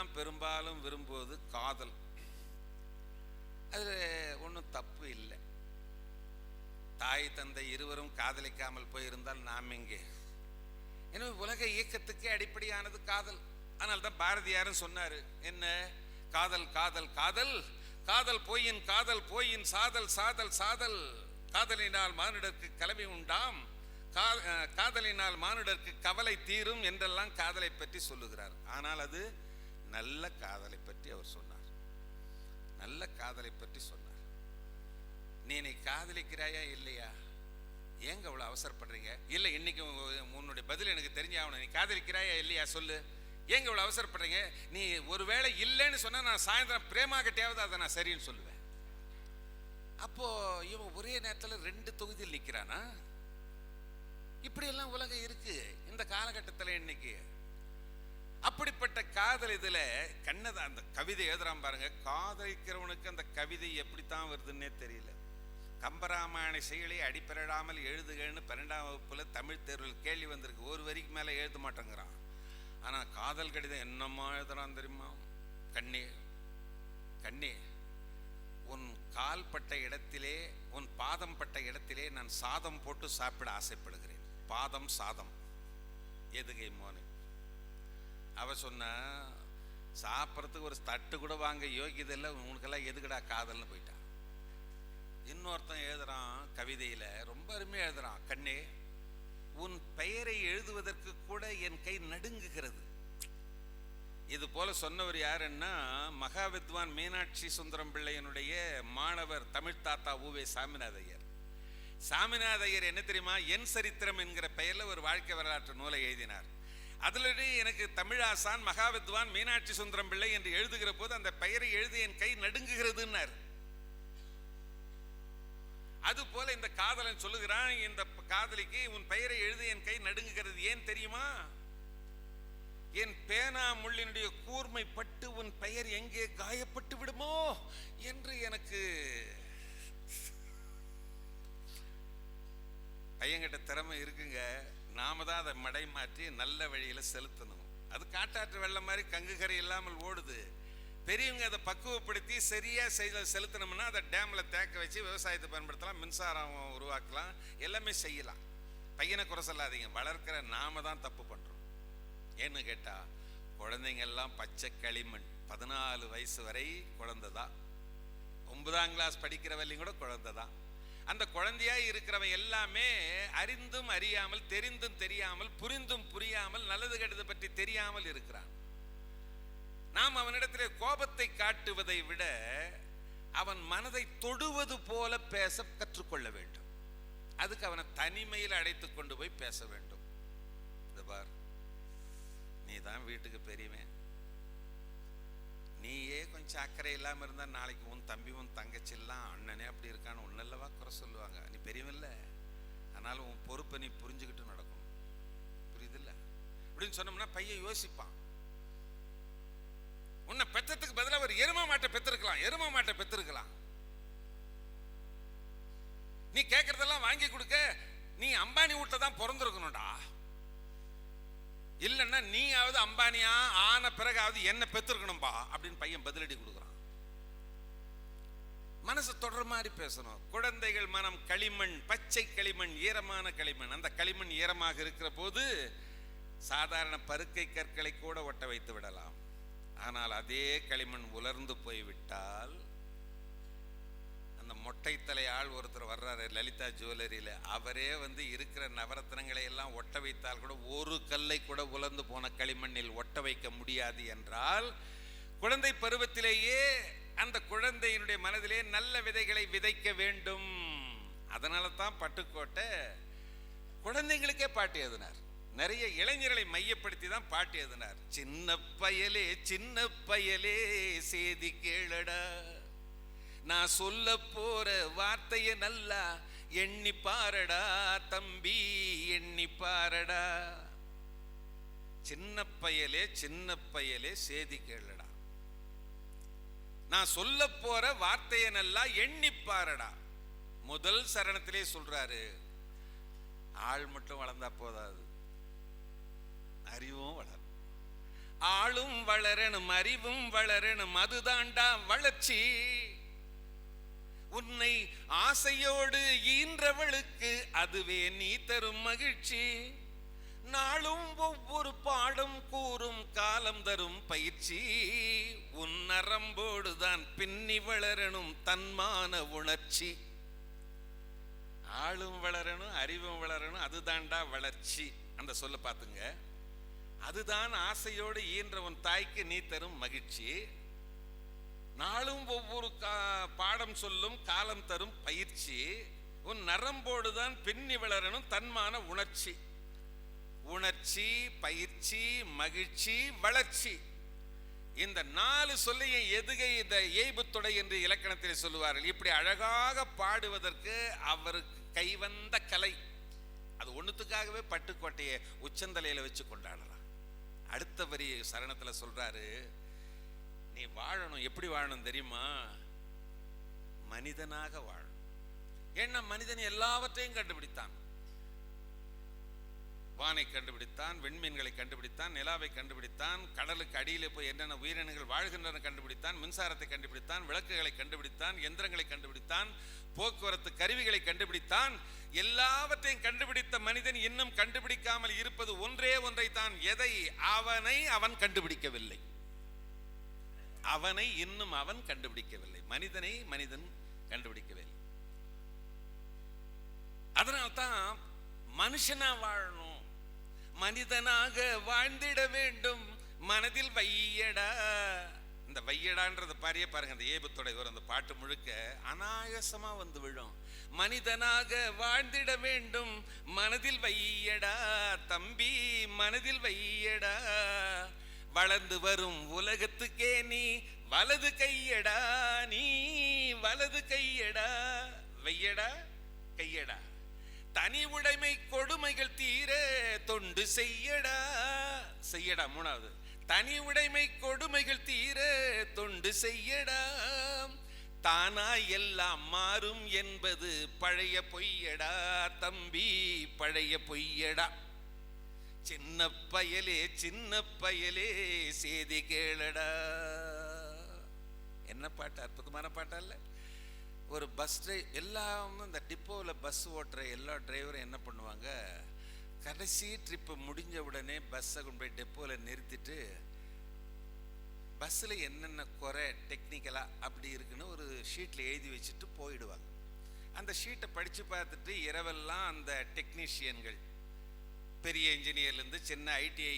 எல்லாம் பெரும்பாலும் விரும்புவது காதல். அது ஒன்றும் தப்பு இல்லை. தாய் தந்தை இருவரும் காதலிக்காமல் போயிருந்தால் நாம் எங்கே? எனவே உலக இயக்கத்துக்கே அடிப்படையானது காதல். ஆனால் தான் பாரதியாரும் சொன்னார், என்ன? காதல் காதல் காதல் காதல் போயின் காதல் போயின் சாதல் சாதல் சாதல், காதலினால் மானுடருக்கு கலவை உண்டாம், காதலினால் மானுடருக்கு கவலை தீரும் என்றெல்லாம் காதலை பற்றி சொல்லுகிறார். ஆனால் அது நல்ல காதலை பற்றி அவர் சொன்னார். நல்ல காதலை பற்றி சொன்னார். நீ காதலிக்கிறாயா இல்லையா? ஏங்க அவ்வளோ அவசரப்படுறீங்க? இல்லை, இன்னைக்கு உன்னுடைய பதில் எனக்கு தெரிஞ்சாகணும். நீ காதலிக்கிறாயா இல்லையா சொல்லு. ஏங்க இவ்வளோ அவசரப்படுறீங்க? நீ ஒருவேளை இல்லைன்னு சொன்னால் நான் சாயந்தரம் பிரேமா கிட்டையாவது அதை நான் சரின்னு சொல்லுவேன். அப்போ இவன் ஒரே நேரத்தில் 2 தொகுதியில் நிற்கிறானா? இப்படியெல்லாம் உலகம் இருக்கு இந்த காலகட்டத்தில் இன்னைக்கு. அப்படிப்பட்ட காதல் இதில் கண்ணதான் அந்த கவிதை எழுதுறான் பாருங்க. காதலிக்கிறவனுக்கு அந்த கவிதை எப்படித்தான் வருதுன்னே தெரியல. கம்பராமாயண செயலை அடிப்படையிடாமல் எழுதுகன்னு 12ஆம் வகுப்புல தமிழ் தேர்வில் கேள்வி வந்திருக்கு. ஒரு வரிக்கு மேலே எழுத மாட்டேங்கிறான். ஆனால் காதல் கடிதம் என்னம்மா எழுதுறான் தெரியுமா? கண்ணே கண்ணே, உன் கால் பட்ட இடத்திலே, உன் பாதம் பட்ட இடத்திலே நான் சாதம் போட்டு சாப்பிட ஆசைப்படுகிறேன். பாதம் சாதம் எதுகை மோனே. அவ சொன்ன, சாப்பிட்றதுக்கு ஒரு தட்டு கூட வாங்க யோகியதில்லை உனக்கெல்லாம், எதுக்குடா காதல்னு போயிட்டான். இன்னொருத்தன் எழுதுறான் கவிதையில, ரொம்ப அருமையா எழுதுறான். கண்ணே, உன் பெயரை எழுதுவதற்கு கூட என் கை நடுங்குகிறது. இது போல சொன்னவர் யாருன்னா, மகாவித்வான் மீனாட்சி சுந்தரம் பிள்ளையனுடைய மாணவர் தமிழ் தாத்தா உவே சாமிநாதையர். சாமிநாதையர் என்ன தெரியுமா, என் சரித்திரம் என்கிற பெயர்ல ஒரு வாழ்க்கை வரலாற்று நூலை எழுதினார். அதுல எனக்கு தமிழாசான் மகாவித்வான் மீனாட்சி சுந்தரம் பிள்ளை என்று எழுதுகிற போது அந்த பெயரை எழுதி என் கை நடுங்குகிறதுன்னார். அது போல இந்த காதலன் சொல்லுகிறான், இந்த காதலிக்கு உன் பெயரை எழுதி என் கை நடுங்குகிறது. ஏன் தெரியுமா? என் பேனா முள்ளினுடைய கூர்மை பட்டு உன் பெயர் எங்கே காயப்பட்டு விடுமோ என்று எனக்கு. பையன்கிட்ட திறமை இருக்குங்க, நாம தான் அதை மடை மாற்றி நல்ல வழியில செலுத்தணும். அது காட்டாற்று வெள்ளம் மாதிரி கங்கு கரை இல்லாமல் ஓடுது. பெரியவங்க அதை பக்குவப்படுத்தி சரியா செலுத்தணும்னா அதை டேம்ல தேக்க வச்சு விவசாயத்தை பயன்படுத்தலாம், மின்சாரம் உருவாக்கலாம், எல்லாமே செய்யலாம். பையனை குறை சொல்லாதீங்க, வளர்க்கிற நாம தான் தப்பு பண்றோம். ஏன்னு கேட்டா, குழந்தைங்க எல்லாம் பச்சை களிமண். 14 வயசு வரை குழந்தைதான். 9ஆம் கிளாஸ் படிக்கிற வரையும் கூட குழந்தைதான். அந்த குழந்தையா இருக்கிறவன் எல்லாமே அறிந்தும் அறியாமல், தெரிந்தும் தெரியாமல், புரிந்தும் புரியாமல், நல்லது கெட்டதை பற்றி தெரியாமல் இருக்கிறான். நாம் அவனிடத்திலே கோபத்தை காட்டுவதை விட அவன் மனதை தொடுவது போல பேச கற்றுக்கொள்ள வேண்டும். அதுக்கு அவனை தனிமையில் அழைத்து கொண்டு போய் பேச வேண்டும். இந்த பார், நீ தான் வீட்டுக்கு பெரியவன், நீயே கொஞ்சம் அக்கறை இல்லாமல் இருந்தா நாளைக்கு உன் தம்பி உன் தங்கச்சி எல்லாம் அண்ணனே அப்படி இருக்கான்னு ஒன்னல்லவா குறை சொல்லுவாங்க. நீ பெரியவன்ல, ஆனாலும் உன் பொறுப்பை நீ புரிஞ்சுக்கிட்டு நடக்கணும். புரியுதில்ல? அப்படின்னு சொன்னோம்னா பையன் யோசிப்பான். உன்னை பெற்றதுக்கு பதிலாக ஒரு எரும மாட்டை பெற்றிருக்கலாம், எரும மாட்டை பெற்றிருக்கலாம். நீ கேட்கறதெல்லாம் வாங்கி கொடுக்க நீ அம்பானி வீட்டில் தான் பிறந்திருக்கணும்டா. இல்லைன்னா நீயாவது அம்பானியா ஆன பிறகாவது என்ன பெற்றிருக்கணும்பா அப்படின்னு பையன் பதிலடி கொடுக்குறான். மனசு தொடர மாதிரி பேசணும். குழந்தைகள் மனம் களிமண், பச்சை களிமண், ஈரமான களிமண். அந்த களிமண் ஈரமாக இருக்கிற போது சாதாரண பருக்கை கற்களை கூட ஒட்ட வைத்து விடலாம். ஆனால் அதே களிமண் உலர்ந்து போய்விட்டால், அந்த மொட்டை தலை ஆள் ஒருத்தர் வர்றாரு லலிதா ஜுவல்லரியில, அவரே இருக்கிற நவரத்னங்களை எல்லாம் ஒட்ட வைத்தால் கூட ஒரு கல்லை கூட உலர்ந்து போன களிமண்ணில் ஒட்ட வைக்க முடியாது என்றால், குழந்தை பருவத்திலேயே அந்த குழந்தையினுடைய மனதிலே நல்ல விதைகளை விதைக்க வேண்டும். அதனால தான் பட்டுக்கோட்டை குழந்தைங்களுக்கே பாட்டு எழுதினார். நிறைய இளைஞர்களை மையப்படுத்தி தான் பாட்டு எழுதினார். சின்ன பயலே சின்ன பயலே சேதி கேளடா, நான் சொல்ல போற வார்த்தைய நல்லா எண்ணி பாரடா தம்பி, எண்ணி பாரடா. சின்ன பயலே சேதி கேளடா, நான் சொல்ல போற வார்த்தைய நல்லா எண்ணி பாரடா. முதல் சரணத்திலே சொல்றாரு, ஆள் மட்டும் வளர்ந்தா போதாது, அறிவும் வளரும். ஆளும் வளரணும், அறிவும் வளரணும், அதுதாண்டா வளர்ச்சி. உன்னை ஆசையோடு ஈன்றவளுக்கு அதுவே நீ தரும் மகிழ்ச்சி. நாளும் ஒவ்வொரு பாடம் கூறும் காலம் தரும் பயிற்சி. உன் நரம்போடுதான் பின்னி வளரணும் தன்மான உணர்ச்சி. ஆளும் வளரணும், அறிவும் வளரணும், அதுதான்டா வளர்ச்சி. அந்த சொல்ல பார்த்துங்க. அதுதான் ஆசையோடு ஈன்ற உன் தாய்க்கு நீ தரும் மகிழ்ச்சி. நாளும் ஒவ்வொரு பாடம் சொல்லும் காலம் தரும் பயிற்சி. உன் நரம்போடுதான் பின்னி வளரணும் தன்மான உணர்ச்சி. உணர்ச்சி, பயிற்சி, மகிழ்ச்சி, வளர்ச்சி. இந்த 4 சொல்லையும் எதுகை இந்த ஏய்புத்தொடை என்று இலக்கணத்தில் சொல்லுவார்கள். இப்படி அழகாக பாடுவதற்கு அவருக்கு கைவந்த கலை. அது ஒண்ணுத்துக்காகவே பட்டுக்கோட்டையை உச்சந்தலையில வச்சு கொண்டாடலாம். அடுத்த வரி சரணத்துல சொல்றாரு, நீ வாழணும். எப்படி வாழணும் தெரியுமா? மனிதனாக வாழணும். ஏன்னா மனிதன் எல்லாவற்றையும் கண்டுபிடித்தான். வானை கண்டுபிடித்தான், விண்மீன்களை கண்டுபிடித்தான், நிலாவை கண்டுபிடித்தான், கடலுக்கு அடியிலே போய் என்னென்ன உயிரினங்கள் வாழ்கின்றன கண்டுபிடித்தான், மின்சாரத்தை கண்டுபிடித்தான், விளக்குகளை கண்டுபிடித்தான், எந்திரங்களை கண்டுபிடித்தான், போக்குவரத்து கருவிகளை கண்டுபிடித்தான். எல்லாவற்றையும் கண்டுபிடித்த மனிதன் இன்னும் கண்டுபிடிக்காமல் இருப்பது ஒன்றே ஒன்றை தான். எதை? அவனை அவன் கண்டுபிடிக்கவில்லை. அவனை இன்னும் அவன் கண்டுபிடிக்கவில்லை. மனிதனை மனிதன் கண்டுபிடிக்கவில்லை. அதனால்தான் மனுஷனா வாழணும், மனிதனாக வாழ்ந்திட வேண்டும், மனதில் வையடா. இந்த வையடான்றத பாரியே பாருங்க. அந்த ஏபுத்தொடை வரும் அந்த பாட்டு முழுக்க அனாயசமா வந்து விழும். மனிதனாக வாழ்ந்திட வேண்டும், மனதில் வையடா தம்பி, மனதில் வையடா. வளர்ந்து வரும் உலகத்துக்கே நீ வலது கையடா, நீ வலது கையடா. வையடா கையடா. தனி உடைமை கொடுமைகள் தீர தொண்டு செய்யடா. செய்யடா. 3வது, தனி உடைமை கொடுமைகள் தீர தொண்டு செய்யடா. தானா எல்லாம் மாறும் என்பது பழைய பொய்யடா தம்பி, பழைய பொய்யடா. சின்ன பயலே சின்ன பயலே சேதி கேளடா. என்ன பாட்டு, அற்புதமான பாட்டா இல்ல? ஒரு பஸ் எல்லாம் இந்த டிப்போவில் பஸ் ஓட்டுற எல்லா டிரைவரும் என்ன பண்ணுவாங்க, கடைசி ட்ரிப்பு முடிஞ்ச உடனே பஸ்ஸை கொண்டு போய் டெப்போவில் நிறுத்திட்டு பஸ்ஸில் என்னென்ன குறை டெக்னிக்கலாக அப்படி இருக்குன்னு ஒரு ஷீட்டில் எழுதி வச்சுட்டு போயிடுவாங்க. அந்த ஷீட்டை படித்து பார்த்துட்டு இரவெல்லாம் அந்த டெக்னீஷியன்கள், பெரிய இன்ஜினியர்லேருந்து சின்ன ஐடிஐ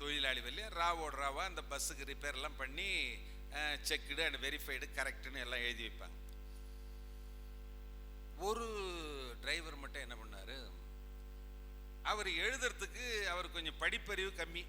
தொழிலாளி வரலையே ராவோட ராவா அந்த பஸ்ஸுக்கு ரிப்பேர்லாம் பண்ணி செக்குடு அண்ட் வெரிஃபைடு கரெக்டுன்னு எல்லாம் எழுதி வைப்பாங்க. ஒரு டிரைவர் மட்டும் என்ன பண்ணாரு, அவர் எழுதுறதுக்கு அவர் கொஞ்சம் படிப்பறிவு கம்மி.